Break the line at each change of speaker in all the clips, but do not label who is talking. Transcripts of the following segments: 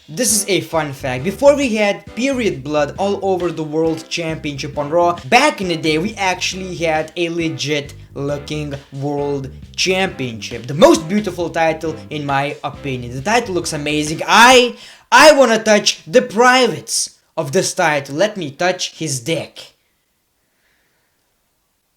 This is a fun fact. Before we had period blood all over the World Championship on Raw, back in the day we actually had a legit looking World Championship. The most beautiful title in my opinion. The title looks amazing. I wanna touch the privates of this title. Let me touch his dick.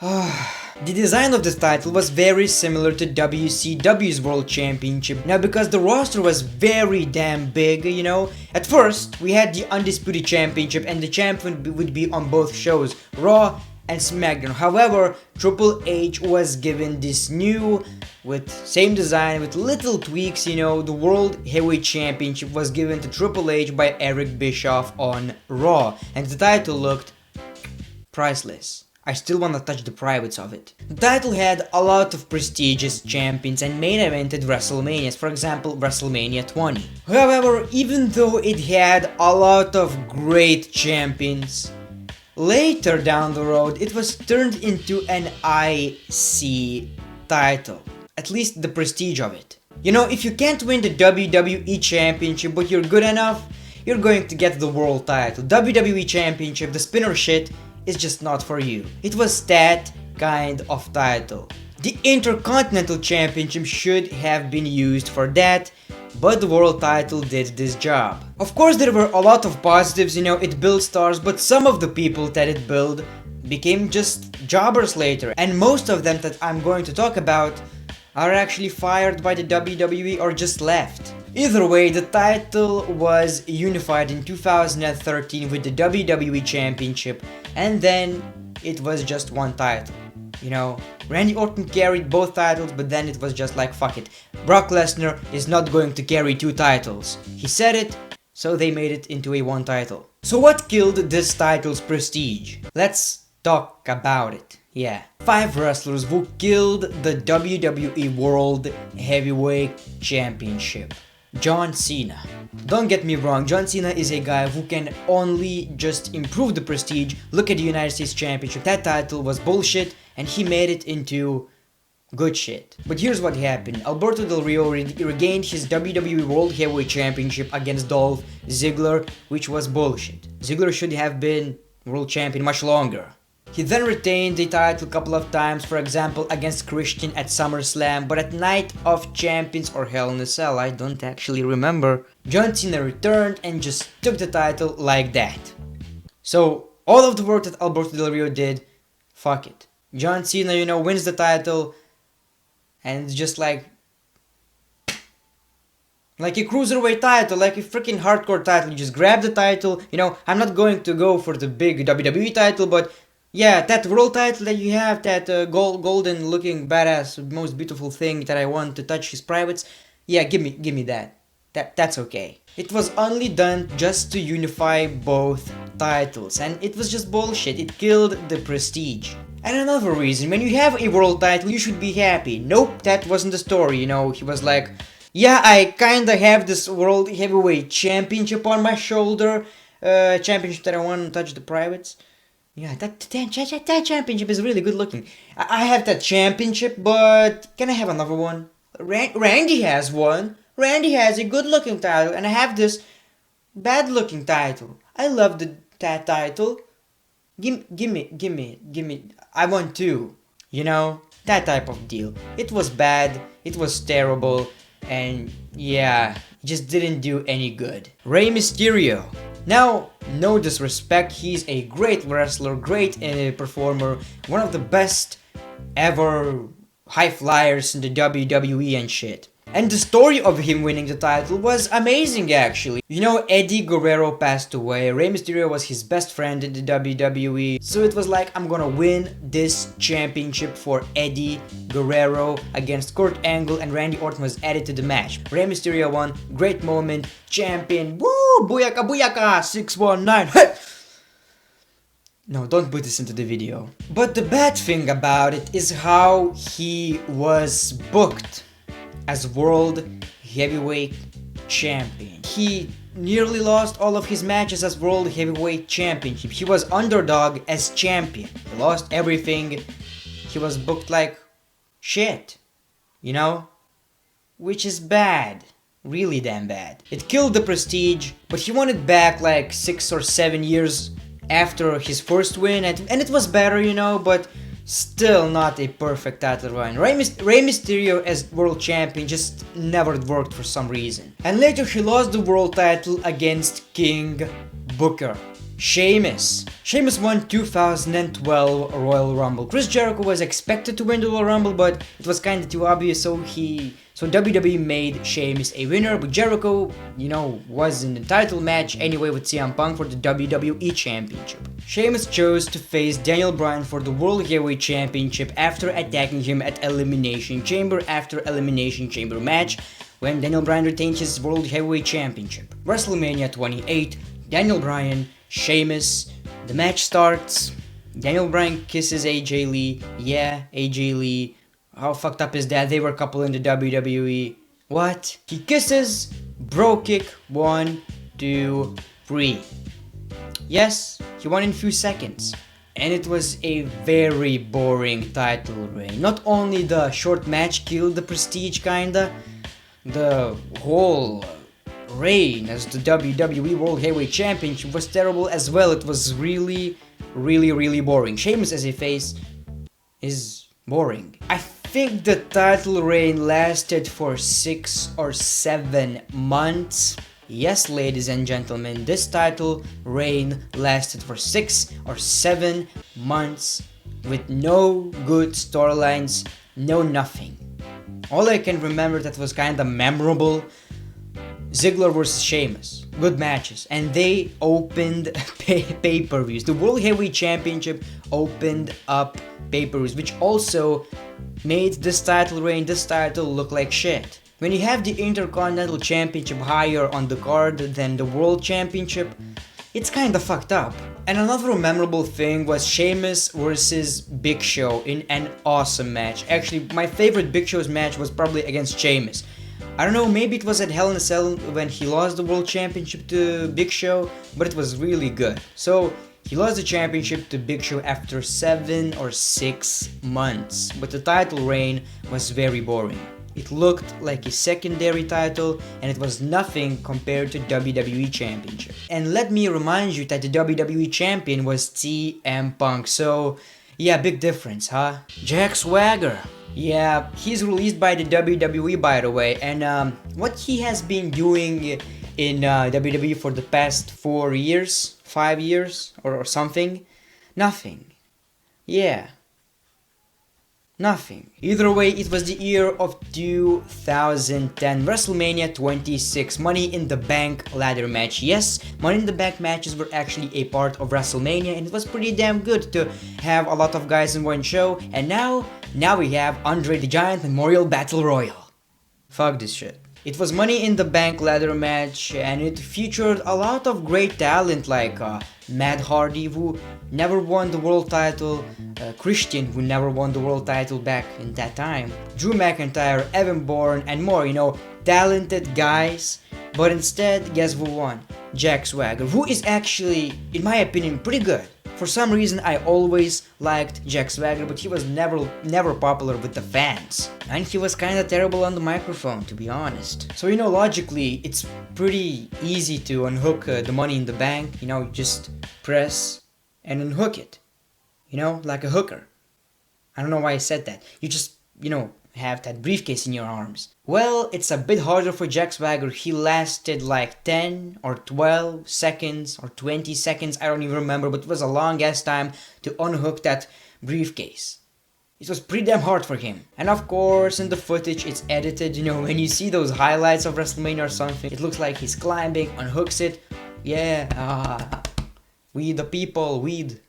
The design of this title was very similar to WCW's World Championship. Now, because the roster was very damn big, you know, at first we had the Undisputed Championship and the champion would be on both shows, Raw and SmackDown. However, Triple H was given this new, with same design, with little tweaks, you know, the World Heavyweight Championship was given to Triple H by Eric Bischoff on Raw, and the title looked priceless. I still wanna touch the privates of it. The title had a lot of prestigious champions and main evented WrestleManias, for example WrestleMania 20. However, even though it had a lot of great champions, later down the road it was turned into an IC title. At least the prestige of it. You know, if you can't win the WWE Championship but you're good enough, you're going to get the world title. WWE Championship, the spinner shit, is just not for you. It was that kind of title. The Intercontinental Championship should have been used for that, but the world title did this job. Of course there were a lot of positives, you know, it built stars, but some of the people that it built became just jobbers later, and most of them that I'm going to talk about are actually fired by the WWE or just left. Either way, the title was unified in 2013 with the WWE Championship, and then it was just one title. You know, Randy Orton carried both titles, but then it was just like, fuck it. Brock Lesnar is not going to carry two titles. He said it, so they made it into a one title. So what killed this title's prestige? Let's talk about it. Yeah. 5 wrestlers who killed the WWE World Heavyweight Championship. John Cena. Don't get me wrong, John Cena is a guy who can only just improve the prestige. Look at the United States Championship. That title was bullshit and he made it into good shit. But here's what happened. Alberto Del Rio regained his WWE World Heavyweight Championship against Dolph Ziggler, which was bullshit. Ziggler should have been world champion much longer. He then retained the title a couple of times, for example against Christian at SummerSlam, but at Night of Champions or Hell in a Cell, I don't actually remember, John Cena returned and just took the title like that. So all of the work that Alberto Del Rio did, fuck it. John Cena, you know, wins the title and it's just like a cruiserweight title, like a freaking hardcore title. You just grab the title, you know, I'm not going to go for the big WWE title, but yeah, that world title that you have, that golden looking badass, most beautiful thing that I want to touch his privates, yeah, give me that. That's okay. It was only done just to unify both titles, and it was just bullshit. It killed the prestige. And another reason, when you have a world title, you should be happy. Nope, that wasn't the story, you know. He was like, yeah, I kinda have this world heavyweight championship on my shoulder, championship that I want to touch the privates. Yeah, that championship is really good looking. I have that championship, but can I have another one? Randy has one. Randy has a good looking title, and I have this bad looking title. I love that title. Give me. I want two. You know, that type of deal. It was bad. It was terrible, and yeah, it just didn't do any good. Rey Mysterio. Now, no disrespect, he's a great wrestler, great performer, one of the best ever high flyers in the WWE and shit. And the story of him winning the title was amazing actually. You know, Eddie Guerrero passed away, Rey Mysterio was his best friend in the WWE, so it was like, I'm gonna win this championship for Eddie Guerrero against Kurt Angle, and Randy Orton was added to the match. Rey Mysterio won, great moment, champion, woo, booyaka booyaka, 619, hey! No, don't put this into the video. But the bad thing about it is how he was booked as World Heavyweight Champion. He nearly lost all of his matches as World Heavyweight Championship. He was underdog as champion. He lost everything. He was booked like shit, you know? Which is bad. really damn bad. It killed the prestige, but he won it back like 6 or 7 years after his first win, and it was better, you know, but still not a perfect title run. Rey Mysterio as world champion just never worked for some reason. And later he lost the world title against King Booker. Sheamus won 2012 Royal Rumble. Chris Jericho was expected to win the Royal Rumble, but it was kinda too obvious, so WWE made Sheamus a winner, but Jericho, you know, was in the title match anyway with CM Punk for the WWE Championship. Sheamus chose to face Daniel Bryan for the World Heavyweight Championship after attacking him at Elimination Chamber after Elimination Chamber match, when Daniel Bryan retained his World Heavyweight Championship. WrestleMania 28, Daniel Bryan, Sheamus, the match starts, Daniel Bryan kisses AJ Lee, yeah, AJ Lee, how fucked up is that? They were a couple in the WWE. What? He kisses, bro kick, 1, 2, 3. Yes, he won in a few seconds. And it was a very boring title reign. Not only the short match killed the prestige kinda, the whole reign as the WWE World Heavyweight Championship was terrible as well. It was really boring. Sheamus as a face is boring. I think the title reign lasted for 6 or 7 months. Yes, ladies and gentlemen, this title reign lasted for 6 or 7 months with no good storylines, no nothing. All I can remember that was kinda memorable, Ziggler vs. Sheamus. Good matches. And they opened pay-per-views. The World Heavyweight Championship opened up pay-per-views, which also made this title reign, this title look like shit. When you have the Intercontinental Championship higher on the card than the World Championship, it's kinda fucked up. And another memorable thing was Sheamus vs. Big Show in an awesome match. Actually, my favorite Big Show's match was probably against Sheamus. I don't know, maybe it was at Hell in a Cell when he lost the World Championship to Big Show, but it was really good. So, he lost the championship to Big Show after 7 or 6 months, but the title reign was very boring. It looked like a secondary title, and it was nothing compared to WWE Championship. And let me remind you that the WWE Champion was CM Punk, so yeah, big difference, huh? Jack Swagger. Yeah, he's released by the WWE, by the way, and what he has been doing in WWE for the past 4 years, 5 years, or something? Nothing. Yeah. Nothing. Either way, it was the year of 2010, WrestleMania 26, Money in the Bank ladder match. Yes, Money in the Bank matches were actually a part of WrestleMania, and it was pretty damn good to have a lot of guys in one show, and now we have Andre the Giant Memorial Battle Royal. Fuck this shit. It was Money in the Bank ladder match, and it featured a lot of great talent like Matt Hardy, who never won the world title, Christian, who never won the world title back in that time, Drew McIntyre, Evan Bourne, and more, you know, talented guys. But instead, guess who won? Jack Swagger, who is actually, in my opinion, pretty good. For some reason, I always liked Jack Swagger, but he was never popular with the fans. And he was kinda terrible on the microphone, to be honest. So, you know, logically, it's pretty easy to unhook the Money in the Bank. You know, you just press and unhook it. You know, like a hooker. I don't know why I said that. You just, you know, have that briefcase in your arms. Well, it's a bit harder for Jack Swagger. He lasted like 10 or 12 seconds or 20 seconds, I don't even remember, but it was a long ass time to unhook that briefcase. It was pretty damn hard for him. And of course, in the footage, it's edited, you know, when you see those highlights of WrestleMania or something, it looks like he's climbing, unhooks it, yeah, we the people, weed.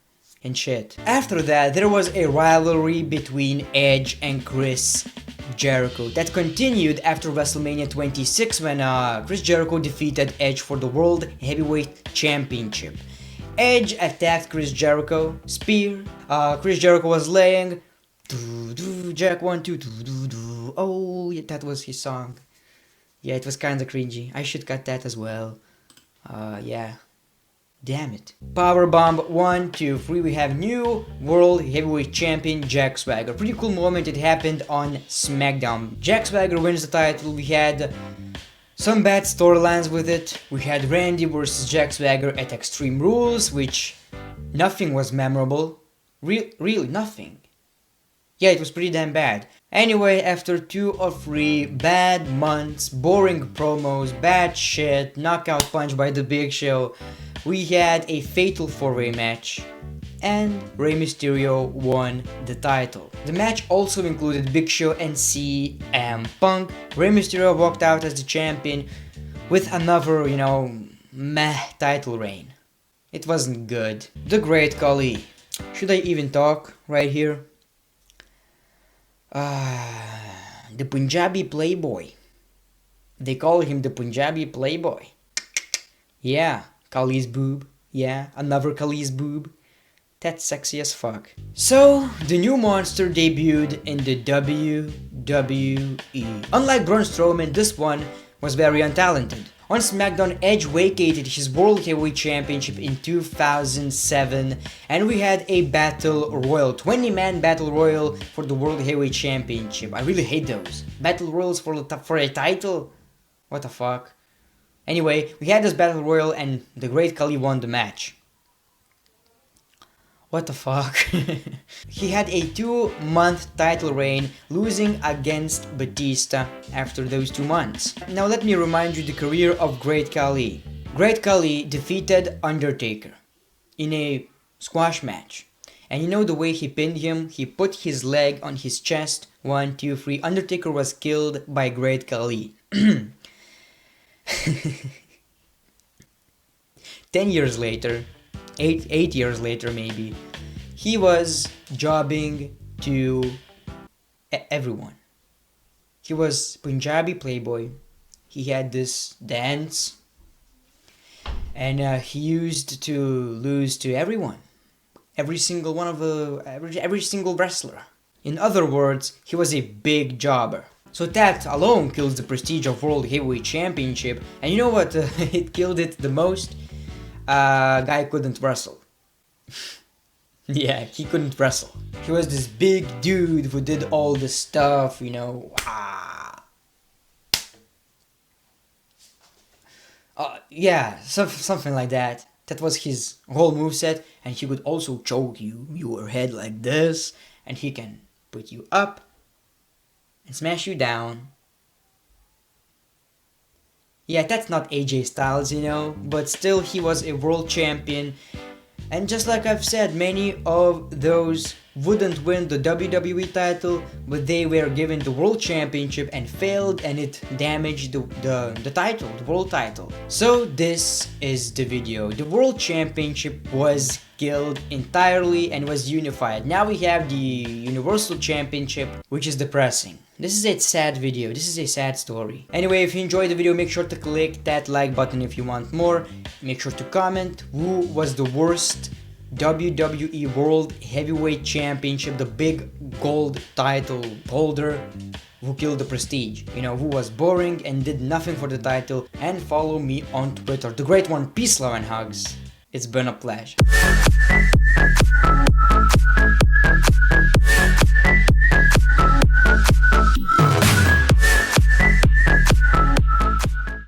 And shit. After that, there was a rivalry between Edge and Chris Jericho that continued after WrestleMania 26 when Chris Jericho defeated Edge for the World Heavyweight Championship. Edge attacked Chris Jericho, spear, Chris Jericho was laying, Jack 1, 2, oh, yeah, that was his song. Yeah, it was kinda cringy. I should cut that as well. Yeah. Damn it. Powerbomb 1, 2, 3. We have new World Heavyweight Champion Jack Swagger. Pretty cool moment. It happened on SmackDown. Jack Swagger wins the title. We had Some bad storylines with it. We had Randy versus Jack Swagger at Extreme Rules, which nothing was memorable. Really nothing. Yeah, it was pretty damn bad. Anyway, after 2 or 3 bad months, boring promos, bad shit, knockout punch by the Big Show, we had a fatal 4-way match, and Rey Mysterio won the title. The match also included Big Show and CM Punk. Rey Mysterio walked out as the champion with another, meh title reign. It wasn't good. The Great Khali. Should I even talk right here? The Punjabi Playboy. They call him the Punjabi Playboy. Yeah, Khali's boob. Yeah, another Khali's boob. That's sexy as fuck. So, the new monster debuted in the WWE. Unlike Braun Strowman, this one was very untalented. On SmackDown, Edge vacated his World Heavyweight Championship in 2007, and we had a Battle Royal, 20-man Battle Royal for the World Heavyweight Championship. I really hate those. Battle Royals for a title? What the fuck? Anyway, we had this Battle Royal and the Great Khali won the match. What the fuck? He had a 2-month title reign, losing against Batista after those 2 months. Now let me remind you the career of Great Khali. Great Khali defeated Undertaker in a squash match. And you know the way he pinned him? He put his leg on his chest. 1, 2, 3. Undertaker was killed by Great Khali. 10 years later, 8 years later maybe, he was jobbing to everyone. He was Punjabi Playboy. He had this dance, and he used to lose to everyone, every single one of every single wrestler. In other words, he was a big jobber. So that alone kills the prestige of World Heavyweight Championship. And you know what? It killed it the most. Guy couldn't wrestle. Yeah, he couldn't wrestle. He was this big dude who did all the stuff, yeah, something like that. That was his whole moveset, and he could also choke your head like this, and he can put you up and smash you down. Yeah, that's not AJ Styles, but still he was a world champion. And just like I've said, many of those wouldn't win the WWE title, but they were given the World Championship and failed, and it damaged the title, the World title. So this is the video. The World Championship was killed entirely and was unified. Now we have the Universal Championship, which is depressing. This is a sad video, this is a sad story. Anyway, if you enjoyed the video, make sure to click that like button if you want more. Make sure to comment who was the worst WWE World Heavyweight Championship, the big gold title holder who killed the prestige. Who was boring and did nothing for the title. And follow me on Twitter. The Great One, peace, love and hugs. It's been a pleasure.